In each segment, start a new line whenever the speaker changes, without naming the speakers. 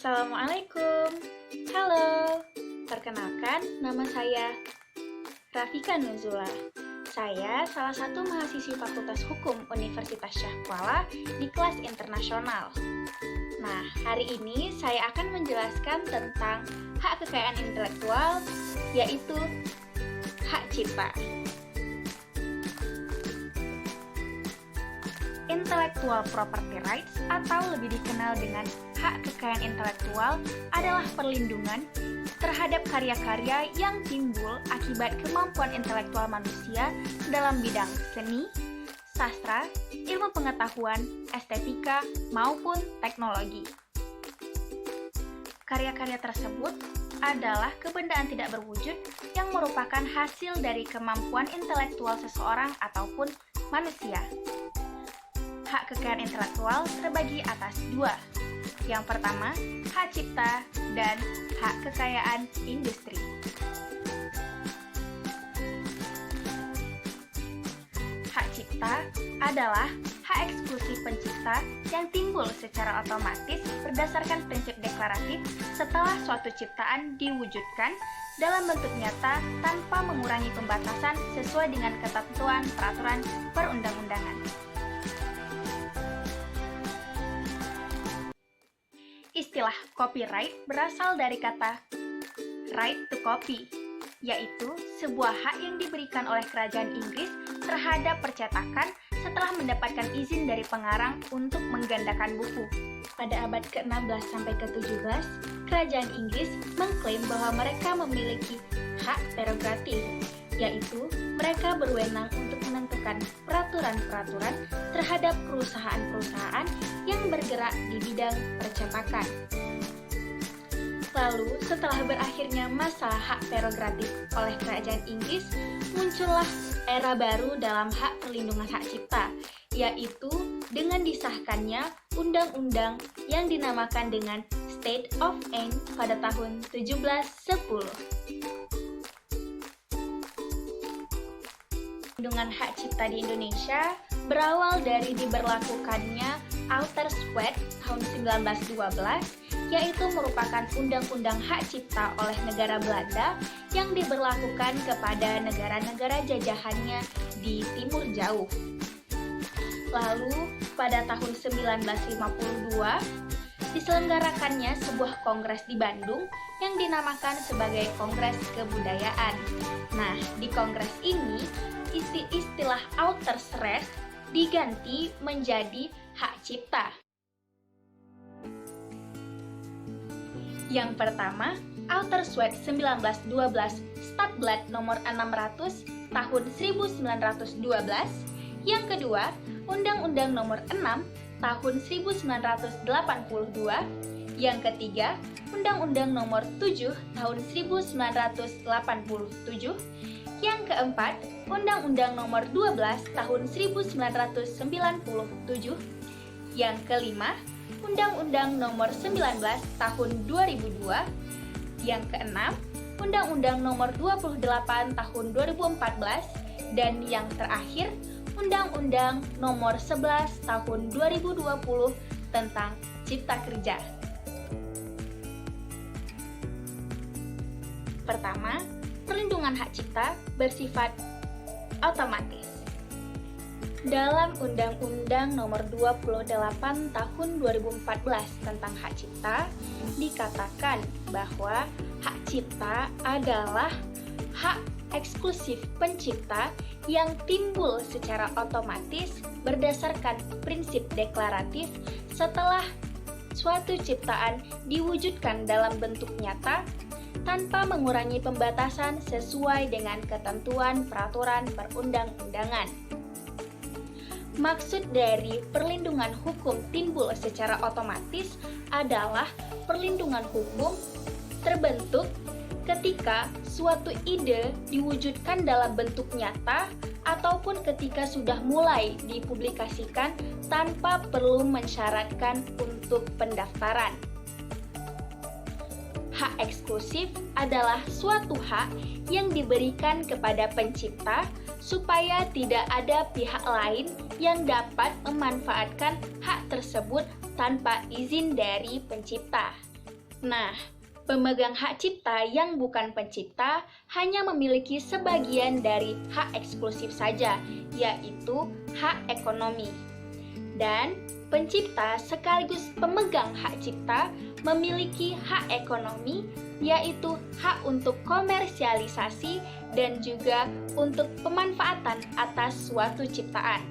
Assalamualaikum. Halo. Perkenalkan, nama saya Rafika Nuzula. Saya salah satu mahasiswi Fakultas Hukum Universitas Syah Kuala di kelas internasional. Nah, hari ini saya akan menjelaskan tentang hak kekayaan intelektual, yaitu hak cipta. Intellectual property rights atau lebih dikenal dengan hak kekayaan intelektual adalah perlindungan terhadap karya-karya yang timbul akibat kemampuan intelektual manusia dalam bidang seni, sastra, ilmu pengetahuan, estetika, maupun teknologi. Karya-karya tersebut adalah kebendaan tidak berwujud yang merupakan hasil dari kemampuan intelektual seseorang ataupun manusia. Hak kekayaan intelektual terbagi atas dua. Yang pertama, hak cipta dan hak kekayaan industri. Hak cipta adalah hak eksklusif pencipta yang timbul secara otomatis berdasarkan prinsip deklaratif setelah suatu ciptaan diwujudkan dalam bentuk nyata tanpa mengurangi pembatasan sesuai dengan ketentuan peraturan perundang-undangan. Istilah copyright berasal dari kata right to copy, yaitu sebuah hak yang diberikan oleh kerajaan Inggris terhadap percetakan setelah mendapatkan izin dari pengarang untuk menggandakan buku. Pada abad ke-16 sampai ke-17, kerajaan Inggris mengklaim bahwa mereka memiliki hak prerogatif, yaitu mereka berwenang untuk menentukan peraturan-peraturan terhadap perusahaan-perusahaan yang bergerak di bidang percetakan. Lalu, setelah berakhirnya masa hak prerogatif oleh kerajaan Inggris, muncullah era baru dalam hak perlindungan hak cipta, yaitu dengan disahkannya undang-undang yang dinamakan dengan State of Ain pada tahun 1710. Perlindungan hak cipta di Indonesia berawal dari diberlakukannya Outer Sweat tahun 1912, yaitu merupakan undang-undang hak cipta oleh negara Belanda yang diberlakukan kepada negara-negara jajahannya di Timur Jauh. Lalu, pada tahun 1952, diselenggarakannya sebuah kongres di Bandung yang dinamakan sebagai Kongres Kebudayaan. Nah, di kongres ini, istilah outer threat diganti menjadi hak cipta. Yang pertama, Outer Sweat 1912 Statblad nomor 600 tahun 1912. Yang kedua, Undang-Undang nomor 6 tahun 1982. Yang ketiga, Undang-Undang nomor 7 tahun 1987. Yang keempat, Undang-Undang nomor 12 tahun 1997. Yang kelima, Undang-Undang nomor 19 tahun 2002. Yang keenam, Undang-Undang nomor 28 tahun 2014. Dan yang terakhir, Undang-Undang nomor 11 tahun 2020 tentang Cipta Kerja. Pertama, perlindungan hak cipta bersifat otomatis. Dalam Undang-Undang Nomor 28 Tahun 2014 tentang hak cipta, dikatakan bahwa hak cipta adalah hak eksklusif pencipta yang timbul secara otomatis berdasarkan prinsip deklaratif setelah suatu ciptaan diwujudkan dalam bentuk nyata tanpa mengurangi pembatasan sesuai dengan ketentuan peraturan perundang-undangan. Maksud dari perlindungan hukum timbul secara otomatis adalah perlindungan hukum terbentuk ketika suatu ide diwujudkan dalam bentuk nyata ataupun ketika sudah mulai dipublikasikan tanpa perlu mensyaratkan untuk pendaftaran. Hak eksklusif adalah suatu hak yang diberikan kepada pencipta supaya tidak ada pihak lain yang dapat memanfaatkan hak tersebut tanpa izin dari pencipta. Nah, pemegang hak cipta yang bukan pencipta hanya memiliki sebagian dari hak eksklusif saja, yaitu hak ekonomi. Dan pencipta sekaligus pemegang hak cipta memiliki hak ekonomi, yaitu hak untuk komersialisasi dan juga untuk pemanfaatan atas suatu ciptaan.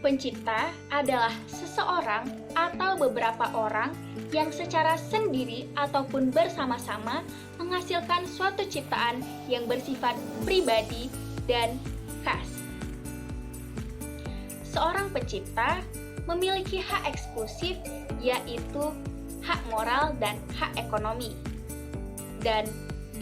Pencipta adalah seseorang atau beberapa orang yang secara sendiri ataupun bersama-sama menghasilkan suatu ciptaan yang bersifat pribadi dan khas. Seorang pencipta memiliki hak eksklusif, yaitu hak moral dan hak ekonomi. Dan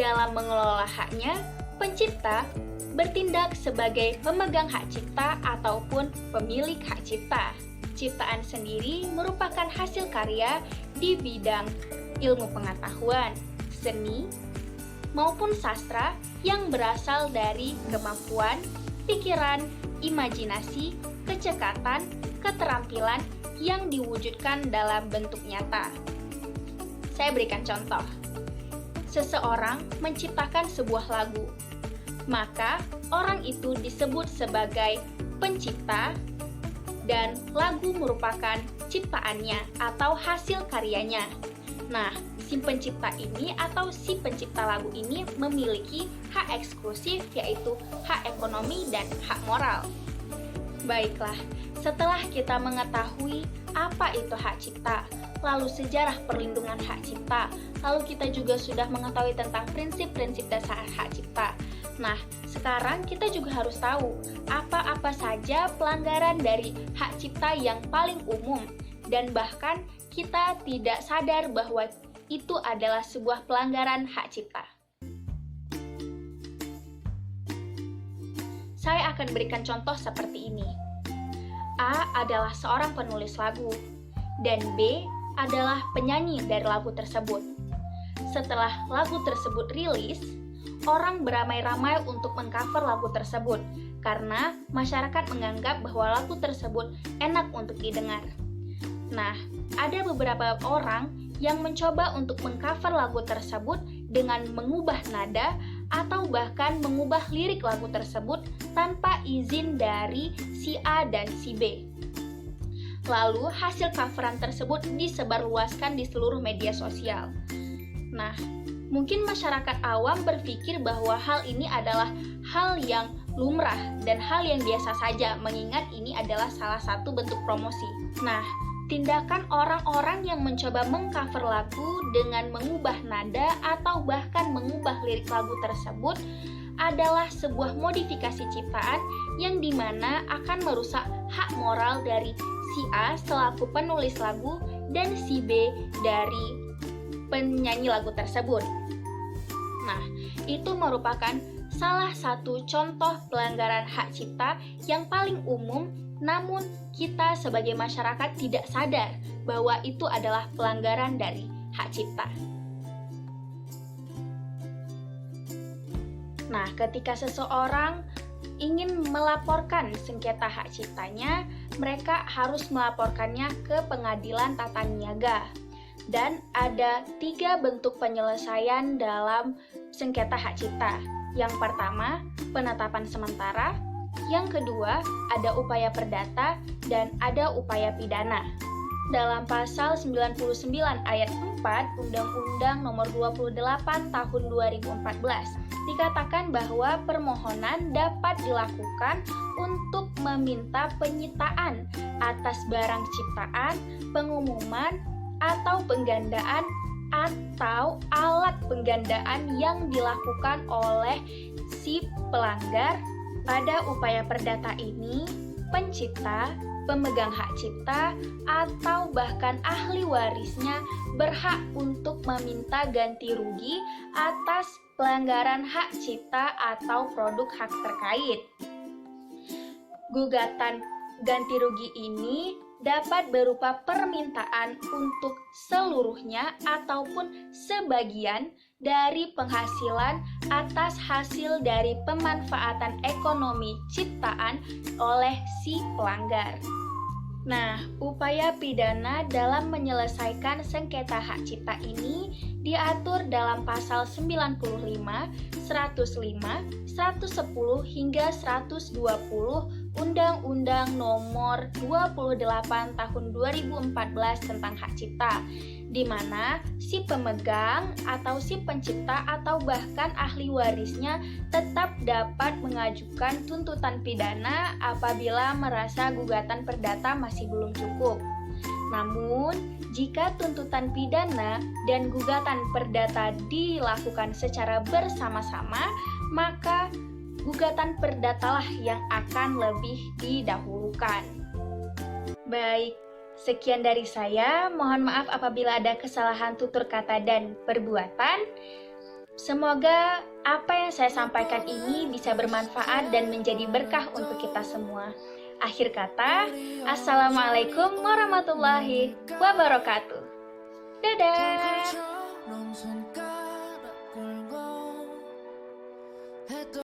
dalam mengelola haknya, pencipta bertindak sebagai pemegang hak cipta ataupun pemilik hak cipta. Ciptaan sendiri merupakan hasil karya di bidang ilmu pengetahuan, seni, maupun sastra yang berasal dari kemampuan, pikiran, imajinasi, kecekatan, keterampilan yang diwujudkan dalam bentuk nyata. Saya berikan contoh. Seseorang menciptakan sebuah lagu, maka orang itu disebut sebagai pencipta dan lagu merupakan ciptaannya atau hasil karyanya. Nah, si pencipta ini atau si pencipta lagu ini memiliki hak eksklusif, yaitu hak ekonomi dan hak moral. Baiklah, setelah kita mengetahui apa itu hak cipta, lalu sejarah perlindungan hak cipta, lalu kita juga sudah mengetahui tentang prinsip-prinsip dasar hak cipta. Nah, sekarang kita juga harus tahu apa-apa saja pelanggaran dari hak cipta yang paling umum, dan bahkan kita tidak sadar bahwa itu adalah sebuah pelanggaran hak cipta. Saya akan berikan contoh seperti ini. A adalah seorang penulis lagu, dan B adalah penyanyi dari lagu tersebut. Setelah lagu tersebut rilis, orang beramai-ramai untuk mengcover lagu tersebut karena masyarakat menganggap bahwa lagu tersebut enak untuk didengar. Nah, ada beberapa orang yang mencoba untuk mengcover lagu tersebut dengan mengubah nada atau bahkan mengubah lirik lagu tersebut tanpa izin dari si A dan si B. Lalu hasil coveran tersebut disebarluaskan di seluruh media sosial. Nah, mungkin masyarakat awam berpikir bahwa hal ini adalah hal yang lumrah dan hal yang biasa saja, mengingat ini adalah salah satu bentuk promosi. Nah, tindakan orang-orang yang mencoba mengcover lagu dengan mengubah nada atau bahkan mengubah lirik lagu tersebut adalah sebuah modifikasi ciptaan yang dimana akan merusak hak moral dari si A selaku penulis lagu dan si B dari penyanyi lagu tersebut. Nah, itu merupakan salah satu contoh pelanggaran hak cipta yang paling umum, namun kita sebagai masyarakat tidak sadar bahwa itu adalah pelanggaran dari hak cipta. Nah, ketika seseorang ingin melaporkan sengketa hak ciptanya, mereka harus melaporkannya ke pengadilan tata niaga. Dan ada 3 bentuk penyelesaian dalam sengketa hak cipta. Yang pertama, penetapan sementara. Yang kedua, ada upaya perdata dan ada upaya pidana. Dalam pasal 99 ayat 4 Undang-Undang Nomor 28 Tahun 2014 dikatakan bahwa permohonan dapat dilakukan untuk meminta penyitaan atas barang ciptaan, pengumuman, atau penggandaan atau alat penggandaan yang dilakukan oleh si pelanggar. Pada upaya perdata ini, pencipta, pemegang hak cipta, atau bahkan ahli warisnya berhak untuk meminta ganti rugi atas pelanggaran hak cipta atau produk hak terkait. Gugatan ganti rugi ini dapat berupa permintaan untuk seluruhnya ataupun sebagian dari penghasilan atas hasil dari pemanfaatan ekonomi ciptaan oleh si pelanggar. Nah, upaya pidana dalam menyelesaikan sengketa hak cipta ini diatur dalam pasal 95, 105, 110 hingga 120 Undang-Undang Nomor 28 Tahun 2014 tentang hak cipta, di mana si pemegang atau si pencipta atau bahkan ahli warisnya tetap dapat mengajukan tuntutan pidana apabila merasa gugatan perdata masih belum cukup. Namun, jika tuntutan pidana dan gugatan perdata dilakukan secara bersama-sama, maka gugatan perdatalah yang akan lebih didahulukan. Baik, sekian dari saya. Mohon maaf apabila ada kesalahan tutur kata dan perbuatan. Semoga apa yang saya sampaikan ini bisa bermanfaat dan menjadi berkah untuk kita semua. Akhir kata, Assalamualaikum warahmatullahi wabarakatuh. Dadah!